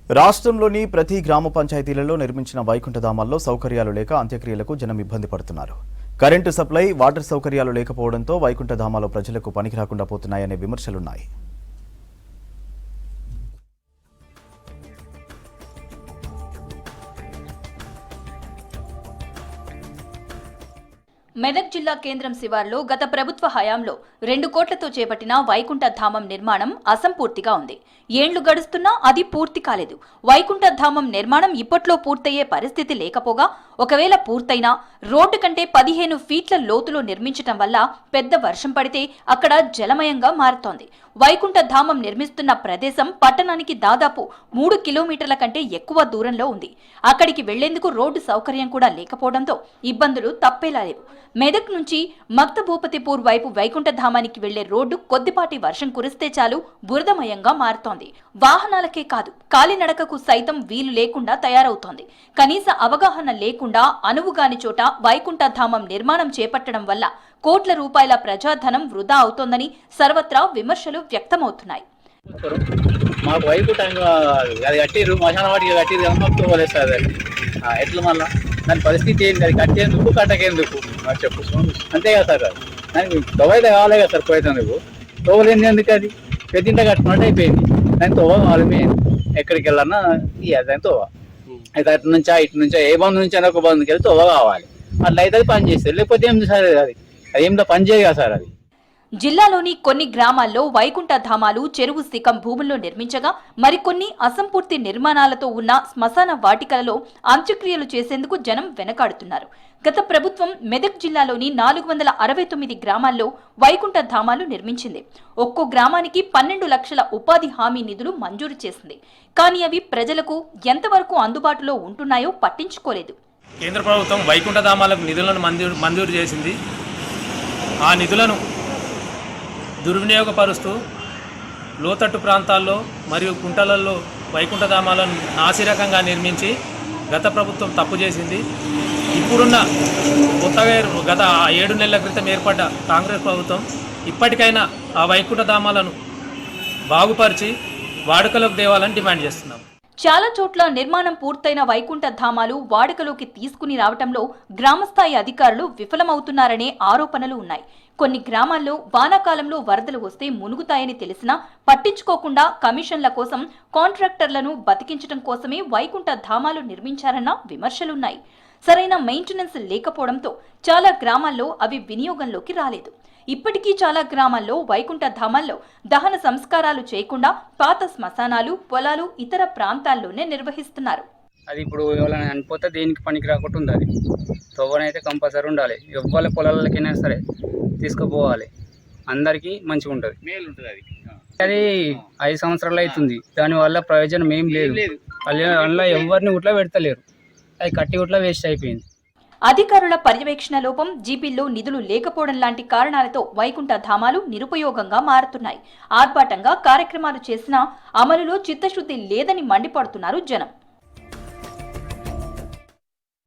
రాష్ట్రంలోని ప్రతి గ్రామ పంచాయతీలలో నిర్మించిన వైకుంఠధామాల్లో సౌకర్యాలు లేక అంత్యక్రియలకు జనం ఇబ్బంది పడుతున్నారు. కరెంటు సప్లై, వాటర్ సౌకర్యాలు లేకపోవడంతో వైకుంఠధామాలో ప్రజలకు పనికి రాకుండా పోతున్నాయనే విమర్శలున్నాయి. మెదక్ జిల్లా కేంద్రం శివార్లో గత ప్రభుత్వ హయాంలో 2 కోట్లతో చేపట్టిన వైకుంఠ ధామం నిర్మాణం అసంపూర్తిగా ఉంది. ఏండ్లు గడుస్తున్నా అది పూర్తి కాలేదు. వైకుంఠ ధామం నిర్మాణం ఇప్పట్లో పూర్తయ్యే పరిస్థితి లేకపోగా, ఒకవేళ పూర్తయినా రోడ్డు కంటే 15 ఫీట్ల లోతులో నిర్మించటం వల్ల పెద్ద వర్షం పడితే అక్కడ జలమయంగా మారుతోంది. వైకుంఠ ధామం నిర్మిస్తున్న ప్రదేశం పట్టణానికి దాదాపు 3 కిలోమీటర్ల కంటే ఎక్కువ దూరంలో ఉంది. అక్కడికి వెళ్లేందుకు రోడ్డు సౌకర్యం కూడా లేకపోవడంతో ఇబ్బందులు తప్పేలా లేవు. మెదక్ నుంచి మక్తభూపతిపూర్ వైపు వైకుంఠ ధామానికి వెళ్లే రోడ్డు కొద్దిపాటి వర్షం కురిస్తే చాలు బురదమయంగా మారుతోంది. వాహనాలకే కాదు, కాలినడకకు సైతం వీలు లేకుండా తయారవుతోంది. కనీస అవగాహన లేకుండా అనువుగాని చోట వైకుంఠ ధామం నిర్మాణం చేపట్టడం వల్ల కోట్ల రూపాయల ప్రజాధనం వృధా అవుతోందని సర్వత్రా విమర్శలు వ్యక్తమవుతున్నాయి. మాకు వైకుంఠంగా అది కట్టిరు, మశాన వాటికి కట్టిరు కదా, మాకు తోవలేదు. ఎట్లా మళ్ళా దాని పరిస్థితి ఏంటి? అది కట్టేందుకు కట్టకేందుకు నాకు చెప్పు. అంతే కదా సార్, దానికి తోవైతే కావాలి కదా సార్. పోయేందుకు తోవలేంది ఎందుకు? అది పెద్దింట కట్టుకున్నట్టు అయిపోయింది. దాని తోవ కావాలి మెయిన్. ఎక్కడికి వెళ్ళాలన్నా దాని తోవ అయితే అటు నుంచా ఏ బంధు నుంచి అయినా ఒక బంధుకి వెళ్ళి తోవ కావాలి. అట్లా అయితే అది పని చేస్తుంది, లేకపోతే ఏం సార్ అది ఏంటో పని చేయదు కదా సార్. అది జిల్లాలోని కొన్ని గ్రామాల్లో వైకుంఠ ధామాలు చెరువు శిఖం భూముల్లో నిర్మించగా, మరికొన్ని అసంపూర్తి నిర్మాణాలతో ఉన్న శ్మశాన వాటికలలో అంత్యక్రియలు చేసేందుకు జనం వెనకాడుతున్నారు. గత ప్రభుత్వం మెదక్ జిల్లాలోని 469 గ్రామాల్లో వైకుంఠ ధామాలు నిర్మించింది. ఒక్కో గ్రామానికి 12 లక్షల ఉపాధి హామీ నిధులు మంజూరు చేసింది. కానీ అవి ప్రజలకు ఎంతవరకు అందుబాటులో ఉంటున్నాయో పట్టించుకోలేదు. కేంద్ర ప్రభుత్వం వైకుంఠ ధామాలకు నిధులను మంజూరు చేసింది. ఆ నిధులను దుర్వినియోగపరుస్తూ లోతట్టు ప్రాంతాల్లో మరియు కుంటలలో వైకుంఠ ధామాలను నాసిరకంగా నిర్మించి గత ప్రభుత్వం తప్పు చేసింది. ఇప్పుడున్న కొత్తగా గత 7 నెలల క్రితం ఏర్పడ్డ కాంగ్రెస్ ప్రభుత్వం ఇప్పటికైనా ఆ వైకుంఠ ధామాలను బాగుపరిచి వాడుకలోకి తేవాలని డిమాండ్ చేస్తున్నాం. చాలా చోట్ల నిర్మాణం పూర్తయిన వైకుంఠ ధామాలు వాడుకలోకి తీసుకుని రావటంలో గ్రామస్థాయి అధికారులు విఫలమవుతున్నారనే ఆరోపణలు ఉన్నాయి. కొన్ని గ్రామాల్లో వానాకాలంలో వరదలు వస్తే మునుగుతాయని తెలిసినా పట్టించుకోకుండా కమిషన్ల కోసం కాంట్రాక్టర్లను బతికించడం కోసమే వైకుంఠ ధామాలు నిర్మించారన్న విమర్శలున్నాయి. సరైన మెయింటెనెన్స్ లేకపోవడంతో చాలా గ్రామాల్లో అవి వినియోగంలోకి రాలేదు. ఇప్పటికీ చాలా గ్రామాల్లో వైకుంఠ ధామాల్లో దహన సంస్కారాలు చేయకుండా పాత శ్మశానాలు, పొలాలు, ఇతర ప్రాంతాల్లోనే నిర్వహిస్తున్నారు. అది ఇప్పుడు ఎవరైనా చనిపోతే దేనికి పనికి రాకుండా ఉంది. అది తవ్వనైతే కంపల్సరీ ఉండాలి. ఎవ్వరి పొలాలకైనా సరే తీసుకుపోవాలి, అందరికీ మంచిగా ఉంటుంది. అది 5 సంవత్సరాలు అవుతుంది. దానివల్ల ప్రయోజనం ఏం లేదు. అందులో ఎవరిని ఉట్లా పెడతలేరు. అది కట్టి ఉట్లా వేస్ట్ అయిపోయింది. అధికారుల పర్యవేక్షణ లోపం, జీపీల్లో నిధులు లేకపోవడం లాంటి కారణాలతో వైకుంఠ ధామాలు నిరుపయోగంగా మారుతున్నాయి. ఆర్భాటంగా కార్యక్రమాలు చేసినా అమలులో చిత్తశుద్ధి లేదని మండిపడుతున్నారు జనం.